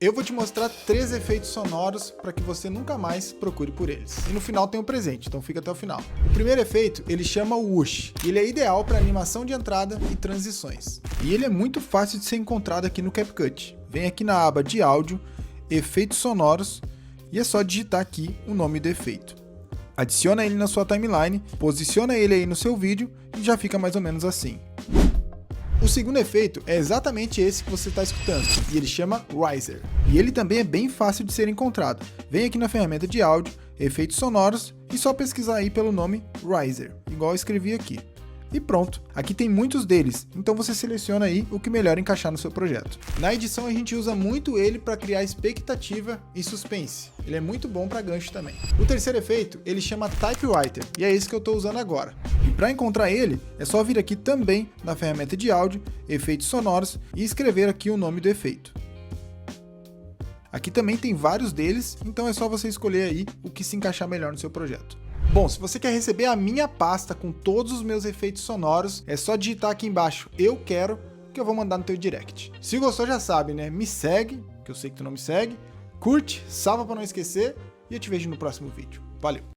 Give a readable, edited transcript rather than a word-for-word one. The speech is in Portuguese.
Eu vou te mostrar 3 efeitos sonoros para que você nunca mais procure por eles. E no final tem um presente, então fica até o final. O primeiro efeito, ele chama o Whoosh. Ele é ideal para animação de entrada e transições. E ele é muito fácil de ser encontrado aqui no CapCut. Vem aqui na aba de áudio, efeitos sonoros, e é só digitar aqui o nome do efeito. Adiciona ele na sua timeline, posiciona ele aí no seu vídeo e já fica mais ou menos assim. O segundo efeito é exatamente esse que você está escutando, e ele chama Riser. E ele também é bem fácil de ser encontrado. Vem aqui na ferramenta de áudio, efeitos sonoros, e só pesquisar aí pelo nome Riser, igual eu escrevi aqui. E pronto, aqui tem muitos deles, então você seleciona aí o que melhor encaixar no seu projeto. Na edição a gente usa muito ele para criar expectativa e suspense. Ele é muito bom para gancho também. O terceiro efeito, ele chama Typewriter, e é esse que eu estou usando agora. E para encontrar ele, é só vir aqui também na ferramenta de áudio, efeitos sonoros, e escrever aqui o nome do efeito. Aqui também tem vários deles, então é só você escolher aí o que se encaixar melhor no seu projeto. Bom, se você quer receber a minha pasta com todos os meus efeitos sonoros, é só digitar aqui embaixo, eu quero, que eu vou mandar no teu direct. Se gostou já sabe, né? Me segue, que eu sei que tu não me segue, curte, salva para não esquecer, e eu te vejo no próximo vídeo. Valeu!